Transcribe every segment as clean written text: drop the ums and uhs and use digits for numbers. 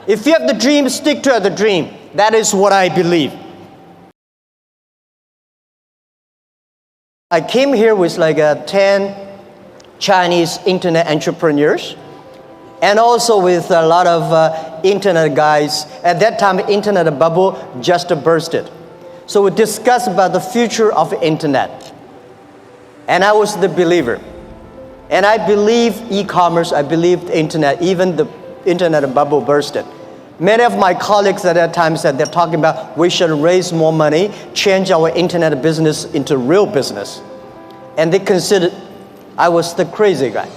If you have the dream, stick to the dream. That is what I believe. I came here with like 10 Chinese internet entrepreneurs, and also with a lot of internet guys. At that time, internet bubble just bursted. So we discussed about the future of internet. And I was the believer. And I believe e-commerce, I believed internet, even the internet bubble bursted. Many of my colleagues at that time said they're talking about we should raise more money, change our internet business into real business. And they considered I was the crazy guy.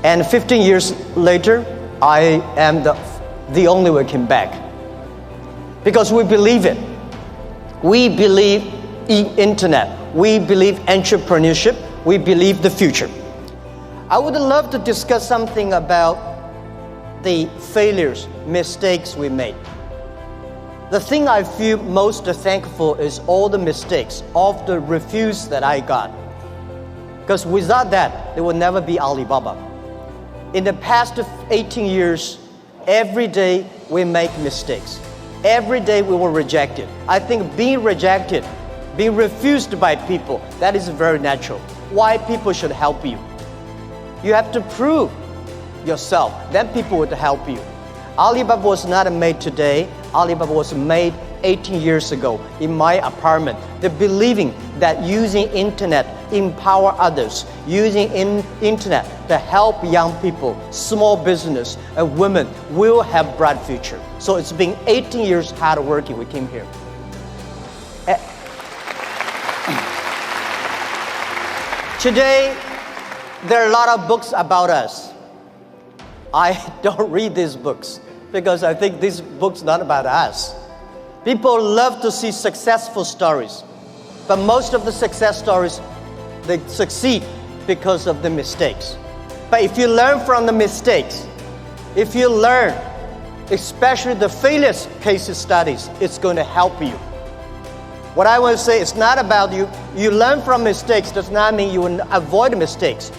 And 15 years later, I am the only one came back. Because we believe it. We believe in internet. We believe entrepreneurship. We believe the future. I would love to discuss something about the failures, mistakes we made. The thing I feel most thankful is all the mistakes, all the refuse that I got. Because without that, there will never be Alibaba. In the past 18 years, every day we make mistakes. Every day we were rejected. I think being rejected, being refused by people, that is very natural. Why people should help you? You have to prove yourself, then people would help you. Alibaba was not made today. Alibaba was made 18 years ago in my apartment. The believing that using internet empower others, using internet to help young people, small business, and women will have bright future. So it's been 18 years hard working. We came here. Today, there are a lot of books about us. I don't read these books because I think these books are not about us. People love to see successful stories, but most of the success stories, they succeed because of the mistakes. But if you learn from the mistakes, if you learn, especially the failure case studies, it's going to help you. What I want to say is not about you. You learn from mistakes does not mean you will avoid mistakes.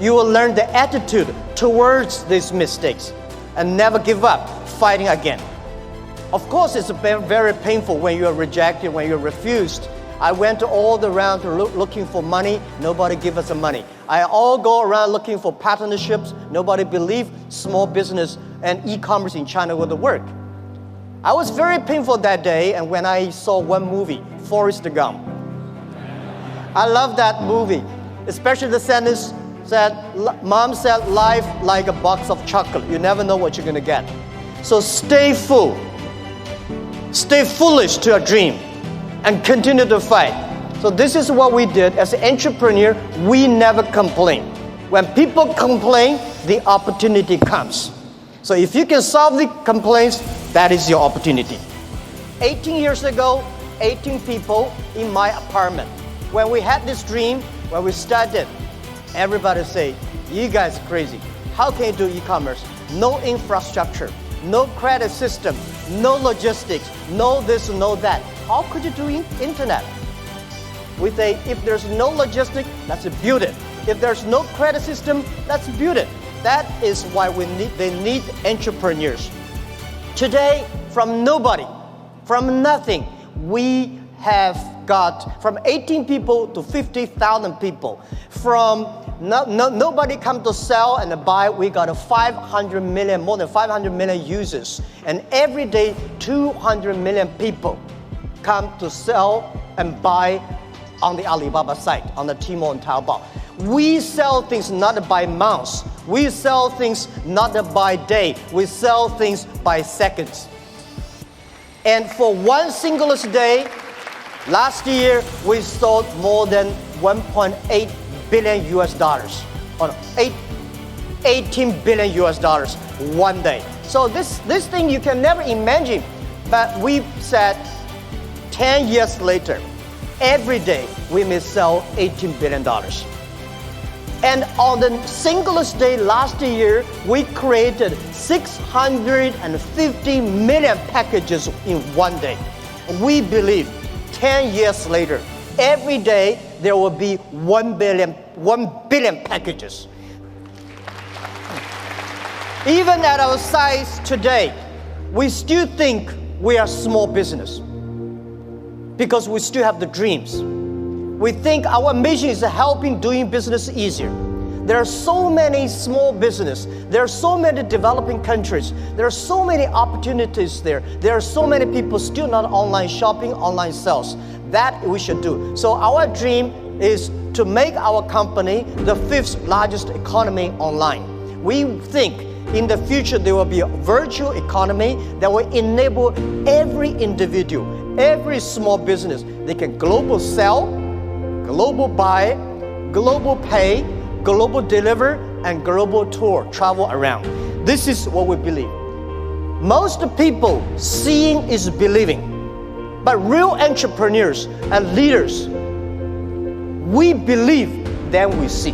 You will learn the attitude towards these mistakes and never give up, fighting again. Of course, it's very painful when you're rejected, when you're refused. I went all around looking for money. Nobody give us the money. I all go around looking for partnerships. Nobody believed small business and e-commerce in China would work. I was very painful that day, and when I saw one movie, Forrest Gump. I love that movie, especially the sentence that Mom said, life like a box of chocolate. You never know what you're going to get. So stay full. Stay foolish to your dream and continue to fight. So this is what we did. As an entrepreneur, we never complain. When people complain, the opportunity comes. So if you can solve the complaints, that is your opportunity. 18 years ago, 18 people in my apartment. When we had this dream, when we started, everybody say, you guys are crazy. How can you do e-commerce? No infrastructure, no credit system, no logistics, no this, no that. How could you do internet? We say, if there's no logistics, let's build it. If there's no credit system, let's build it. That is why they need entrepreneurs. Today, from nobody, from nothing, we have got from 18 people to 50,000 people. From nobody come to sell and buy, we got 500 million, more than 500 million users. And every day, 200 million people come to sell and buy on the Alibaba site, on the Tmall and Taobao. We sell things not by months. We sell things not by day. We sell things by seconds. And for one single day, last year, we sold more than 1.8 billion US dollars. Or 18 billion US dollars one day. So this thing you can never imagine. But we said 10 years later, every day we may sell $18 billion. And on the singlest day last year, we created 650 million packages in one day. We believe 10 years later, every day there will be 1 billion packages. Even at our size today, we still think we are small business because we still have the dreams. We think our mission is helping doing business easier. There are so many small business. There are so many developing countries. There are so many opportunities there. There are so many people still not online shopping, online sales. That we should do. So our dream is to make our company the 5th largest economy online. We think in the future there will be a virtual economy that will enable every individual, every small business, they can global sell, global buy, global pay, global deliver, and global tour, travel around. This is what we believe. Most people, seeing is believing. But real entrepreneurs and leaders, we believe, then we see.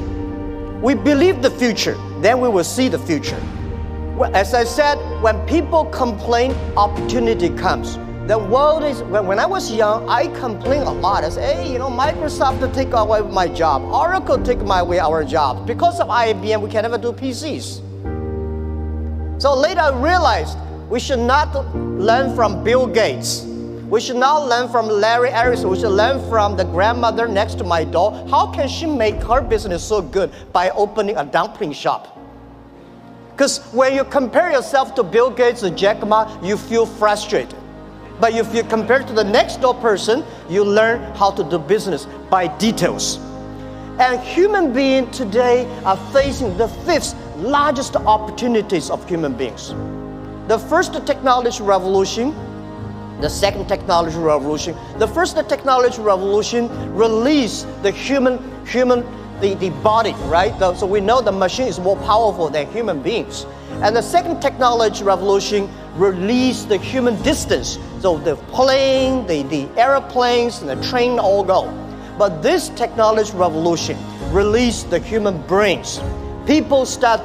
We believe the future, then we will see the future. Well, as I said, when people complain, opportunity comes. The world is, when I was young, I complained a lot. I said, hey, Microsoft take away my job. Oracle take away our job. Because of IBM, we can never do PCs. So later I realized we should not learn from Bill Gates. We should not learn from Larry Ellison. We should learn from the grandmother next to my door. How can she make her business so good by opening a dumpling shop? Because when you compare yourself to Bill Gates or Jack Ma, you feel frustrated. But if you compare to the next door person, you learn how to do business by details. And human beings today are facing the 5th largest opportunities of human beings. The first technology revolution, the second technology revolution. The first technology revolution released the the body, right? So we know the machine is more powerful than human beings. And the second technology revolution released the human distance. So the plane, the airplanes, and the train all go. But this technology revolution released the human brains. People start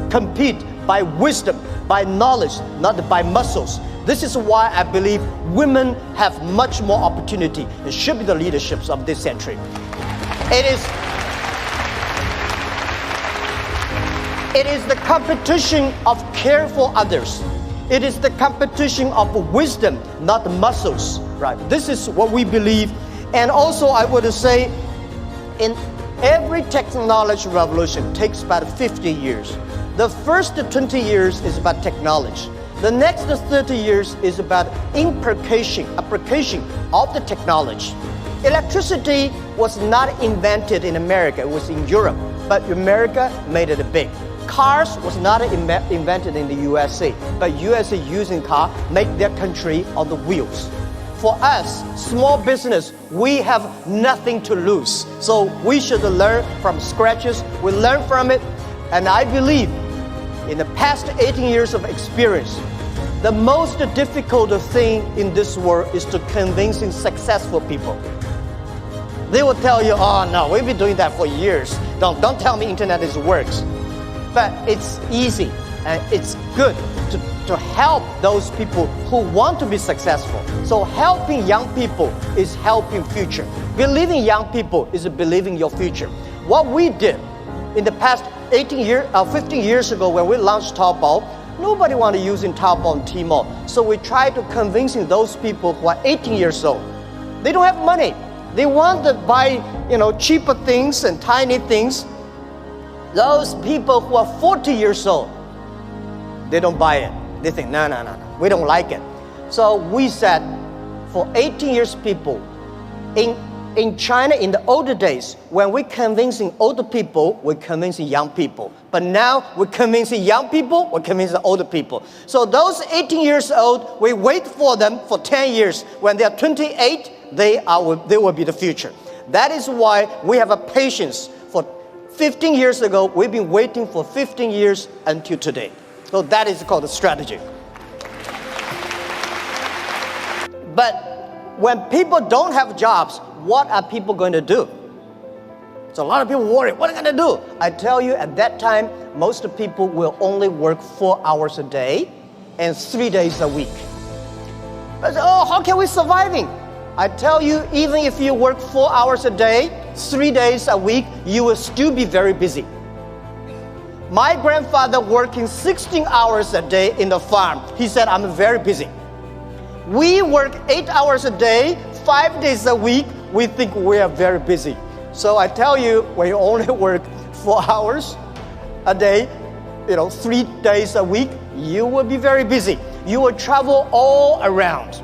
compete by wisdom, by knowledge, not by muscles. This is why I believe women have much more opportunity and should be the leaderships of this century. It is the competition of care for others. It is the competition of wisdom, not muscles. Right? This is what we believe. And also I would say, in every technology revolution takes about 50 years. The first 20 years is about technology. The next 30 years is about application of the technology. Electricity was not invented in America, it was in Europe, but America made it big. Cars was not invented in the USA, but USA using car make their country on the wheels. For us, small business, we have nothing to lose. So we should learn from scratches, we learn from it, and I believe in the past 18 years of experience, the most difficult thing in this world is to convincing successful people. They will tell you, oh no, we've been doing that for years. Don't tell me internet works. But it's easy and it's good to help those people who want to be successful. So helping young people is helping future. Believing young people is believing your future. What we did in the past 15 years ago when we launched Taobao, nobody wanted using Taobao and Tmall. So we tried to convincing those people who are 18 years old. They don't have money. They want to buy, cheaper things and tiny things. Those people who are 40 years old, they don't buy it. They think, no, we don't like it. So we said, for 18 years people, in China, in the older days, when we're convincing older people, we're convincing young people. But now we're convincing young people, we're convincing older people. So those 18 years old, we wait for them for 10 years. When they are 28, they will be the future. That is why we have a patience. For 15 years ago, we've been waiting for 15 years until today. So that is called a strategy. But when people don't have jobs, what are people going to do? So a lot of people worry, what are they going to do? I tell you, at that time, most people will only work 4 hours a day and 3 days a week. I say, oh, how can we surviving? I tell you, even if you work 4 hours a day, 3 days a week, you will still be very busy. My grandfather working 16 hours a day in the farm. He said, I'm very busy. We work 8 hours a day, 5 days a week. We think we are very busy. So I tell you, when you only work 4 hours a day, 3 days a week, you will be very busy. You will travel all around.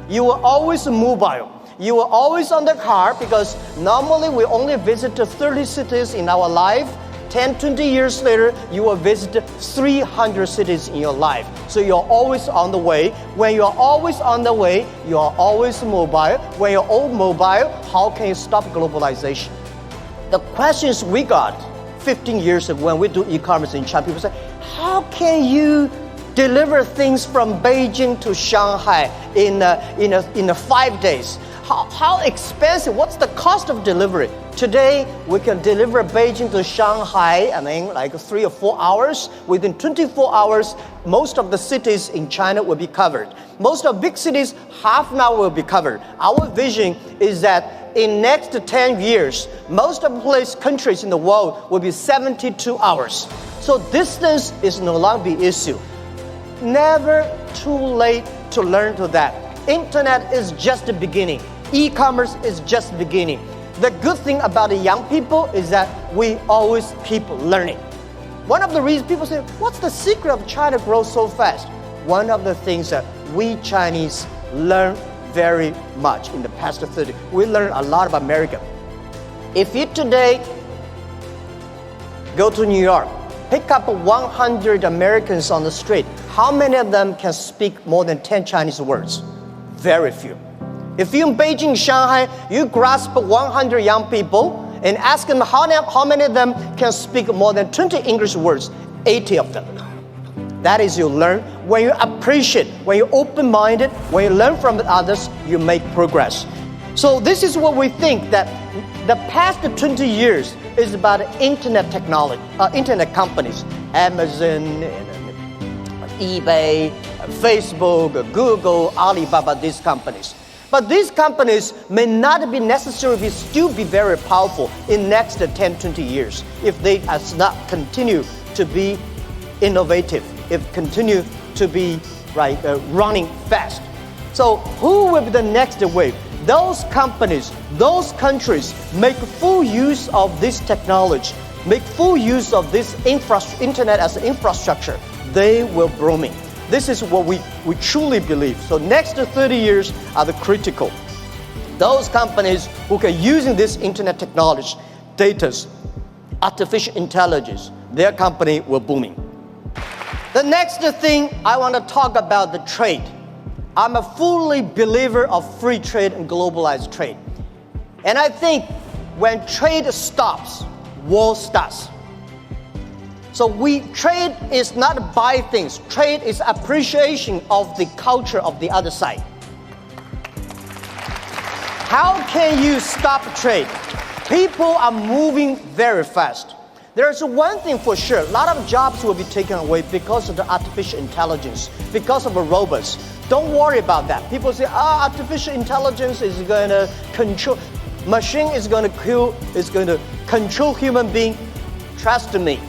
You will always mobile. You will always on the car, because normally we only visit 30 cities in our life. 10, 20 years later, you will visit 300 cities in your life. So you're always on the way. When you're always on the way, you are always mobile. When you're all mobile, how can you stop globalization? The questions we got 15 years ago when we do e-commerce in China, people say, how can you deliver things from Beijing to Shanghai in 5 days? How expensive? What's the cost of delivery? Today, we can deliver Beijing to Shanghai, like 3 or 4 hours. Within 24 hours, most of the cities in China will be covered. Most of big cities, half an hour will be covered. Our vision is that in next 10 years, most of the countries in the world will be 72 hours. So distance is no longer the issue. Never too late to learn to that. Internet is just the beginning. E-commerce is just the beginning. The good thing about the young people is that we always keep learning. One of the reasons people say, what's the secret of China grow so fast? One of the things that we Chinese learn very much in the past 30. We learn a lot about America. If you today go to New York, pick up 100 Americans on the street, how many of them can speak more than 10 Chinese words? Very few. If you're in Beijing, Shanghai, you grasp 100 young people and ask them how many of them can speak more than 20 English words, 80 of them. That is, you learn. When you appreciate, when you're open-minded, when you learn from others, you make progress. So this is what we think, that the past 20 years is about internet technology, internet companies, Amazon, eBay, Facebook, Google, Alibaba, these companies. But these companies may not be necessarily still be very powerful in next 10, 20 years if they does not continue to be innovative, if continue to be running fast. So who will be the next wave? Those companies, those countries make full use of this technology, make full use of this internet as an infrastructure. They will booming. This is what we truly believe. So next 30 years are the critical. Those companies who can using this internet technology, data, artificial intelligence, their company will booming. The next thing I want to talk about the trade. I'm a fully believer of free trade and globalized trade. And I think when trade stops, war starts. So trade is not buy things. Trade is appreciation of the culture of the other side. How can you stop trade? People are moving very fast. There's one thing for sure, a lot of jobs will be taken away because of the artificial intelligence, because of the robots. Don't worry about that. People say, artificial intelligence is going to control, machine is going to control human being. Trust me,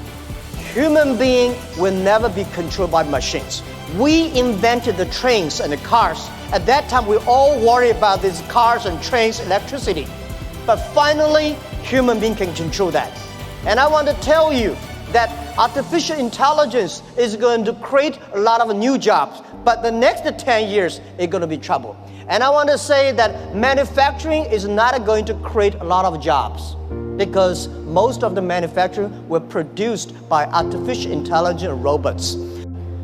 human being will never be controlled by machines. We invented the trains and the cars. At that time, we all worry about these cars and trains, electricity. But finally, human being can control that. And I want to tell you that artificial intelligence is going to create a lot of new jobs. But the next 10 years, it's going to be trouble. And I want to say that manufacturing is not going to create a lot of jobs, because most of the manufacturing were produced by artificial intelligent robots.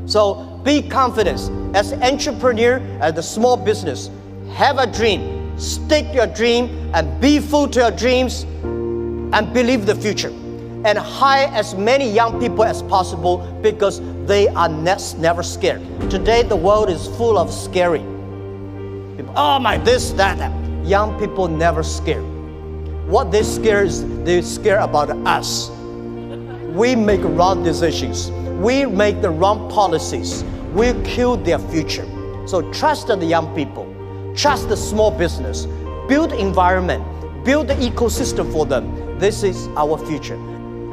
So be confident as an entrepreneur, as a small business. Have a dream, stick your dream, and be full to your dreams, and believe the future. And hire as many young people as possible, because they are never scared. Today, the world is full of scary people. Oh my, this, that. Young people never scared. What they scare is they scare about us. We make wrong decisions. We make the wrong policies. We kill their future. So trust the young people. Trust the small business. Build environment. Build the ecosystem for them. This is our future.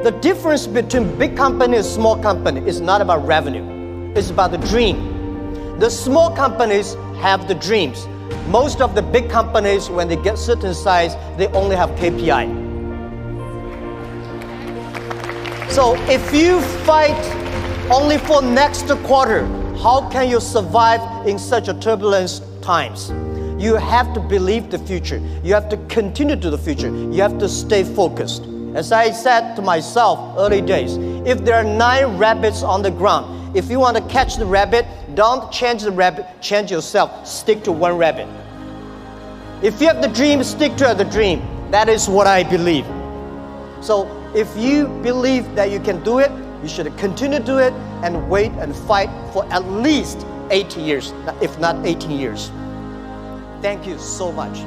The difference between big company and small company is not about revenue. It's about the dream. The small companies have the dreams. Most of the big companies, when they get certain size, they only have KPI. So if you fight only for next quarter, how can you survive in such a turbulent times? You have to believe the future. You have to continue to the future. You have to stay focused. As I said to myself early days, if there are 9 rabbits on the ground, if you want to catch the rabbit, don't change the rabbit, change yourself. Stick to one rabbit. If you have the dream, stick to the dream. That is what I believe. So if you believe that you can do it, you should continue to do it and wait and fight for at least 8 years, if not 18 years. Thank you so much.